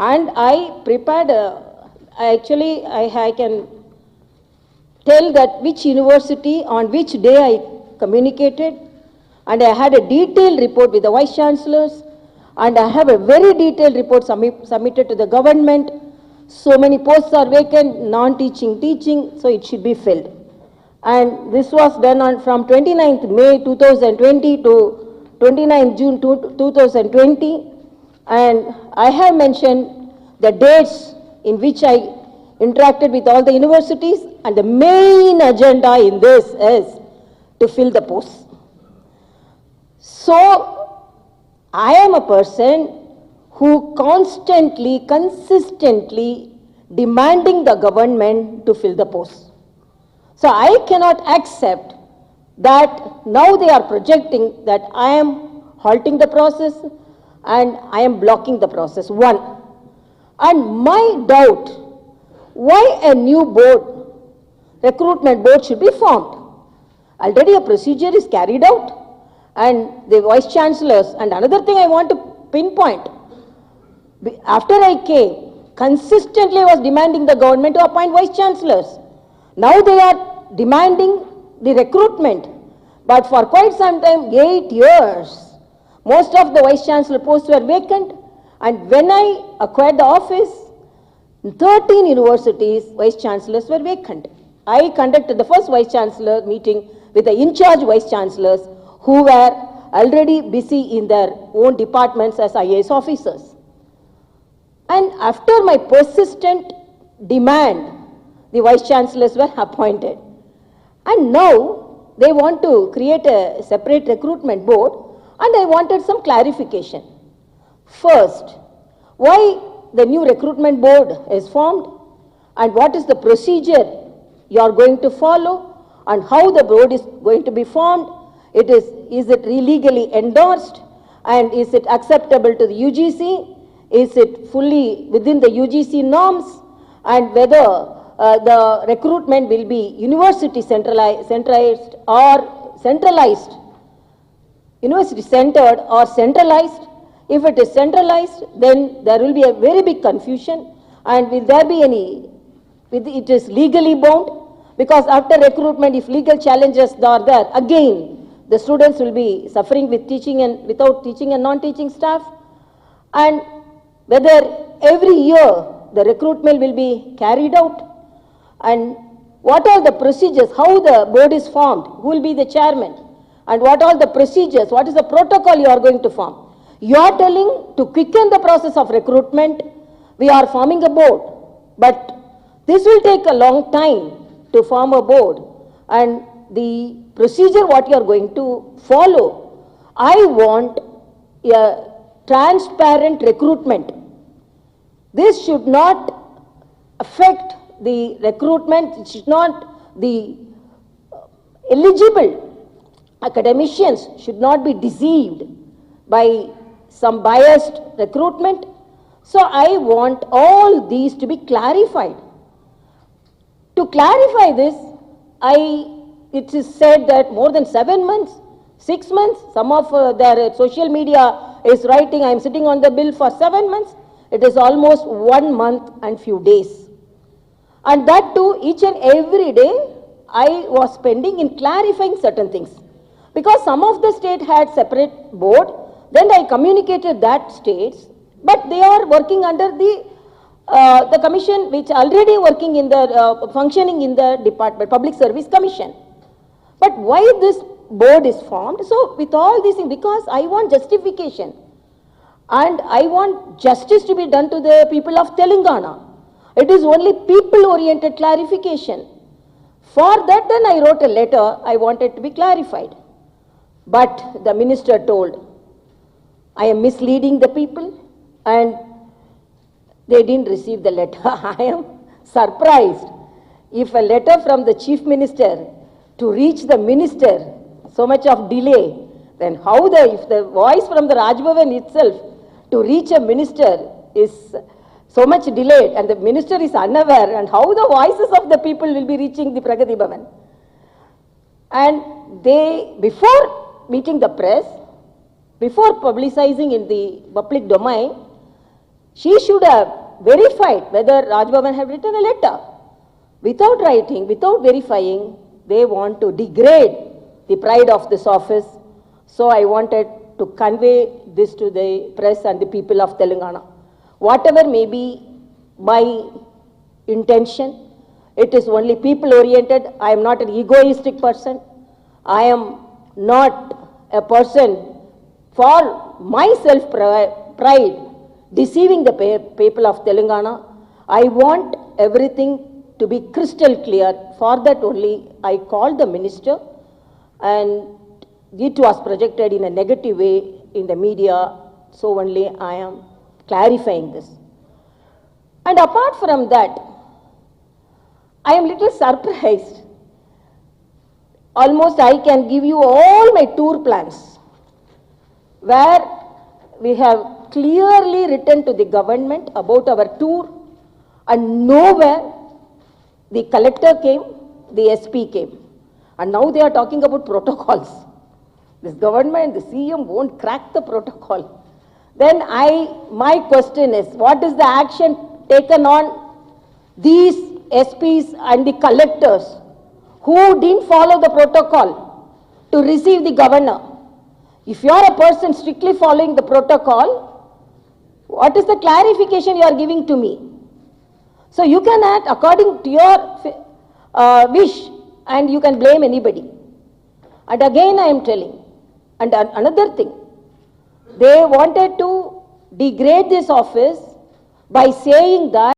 And I prepared, I can tell that which university on which day I communicated, and I had a detailed report with the vice chancellors, and I have a very detailed report submitted to the government. So many posts are vacant, non-teaching, teaching, so it should be filled. And this was done from 29th May 2020 to 29th June 2020. And I have mentioned the dates in which I interacted with all the universities, and the main agenda in this is to fill the posts. So, I am a person who constantly, consistently demanding the government to fill the posts. So, I cannot accept that now they are projecting that I am halting the process and I am blocking the process. One. And my doubt, why a new board, recruitment board should be formed? Already a procedure is carried out, and the vice chancellors, and another thing I want to pinpoint, after I came, consistently I was demanding the government to appoint vice chancellors. Now they are demanding the recruitment, but for quite some time, 8 years, most of the vice chancellor posts were vacant, and when I acquired the office, 13 universities vice chancellors were vacant. I conducted the first vice chancellor meeting with the in-charge vice chancellors who were already busy in their own departments as IAS officers. And after my persistent demand, the vice chancellors were appointed. And now they want to create a separate recruitment board, and I wanted some clarification. First, why the new recruitment board is formed, and what is the procedure you are going to follow, and how the board is going to be formed. Is it legally endorsed, and is it acceptable to the UGC? Is it fully within the UGC norms, and whether the recruitment will be university centralized or centralized, university centered or centralized. If it is centralized, then there will be a very big confusion, and will there be any, it is legally bound, because after recruitment, if legal challenges are there, again, the students will be suffering with teaching and without teaching and non-teaching staff, and whether every year the recruitment will be carried out, and what are the procedures, how the board is formed, who will be the chairman, and what are the procedures, what is the protocol you are going to form. You are telling to quicken the process of recruitment, we are forming a board, but this will take a long time to form a board, and the procedure what you are going to follow, I want a transparent recruitment. This should not affect the recruitment, it should not, the eligible academicians should not be deceived by some biased recruitment. So I want all these to be clarified. To clarify this, it is said that more than 7 months, 6 months, some of their social media is writing, I am sitting on the bill for 7 months. It is almost 1 month and few days. And that too, each and every day, I was spending in clarifying certain things. Because some of the state had separate board, then I communicated that states, but they are working under the commission which already working in the, functioning in the department, Public Service Commission. But why this board is formed? So with all these things, because I want justification and I want justice to be done to the people of Telangana. It is only people-oriented clarification. For that then I wrote a letter, I wanted to be clarified. But the minister told, I am misleading the people, and they didn't receive the letter. I am surprised. If a letter from the chief minister to reach the minister, so much of delay, then how if the voice from the Raj Bhavan itself to reach a minister is so much delayed, and the minister is unaware, and how the voices of the people will be reaching the Pragati Bhavan. And they, before meeting the press, before publicizing in the public domain, She should have verified whether Raj Bhavan had written a letter. Without writing, without verifying, they want to degrade the pride of this office. So I wanted to convey this to the press and the people of Telangana. Whatever may be my intention, it is only people oriented. I am not an egoistic person. I am not a person for my self pride deceiving the people of Telangana. I want everything to be crystal clear. For that only I called the minister, and it was projected in a negative way in the media. So only I am clarifying this. And apart from that, I am little surprised. Almost I can give you all my tour plans, where we have clearly written to the government about our tour, and nowhere the collector came, the SP came. And now they are talking about protocols. This government, the CM won't crack the protocol. Then my question is, what is the action taken on these SPs and the collectors who didn't follow the protocol to receive the governor? If you are a person strictly following the protocol, what is the clarification you are giving to me? So you can act according to your wish, and you can blame anybody. And again I am telling, and another thing, they wanted to degrade this office by saying that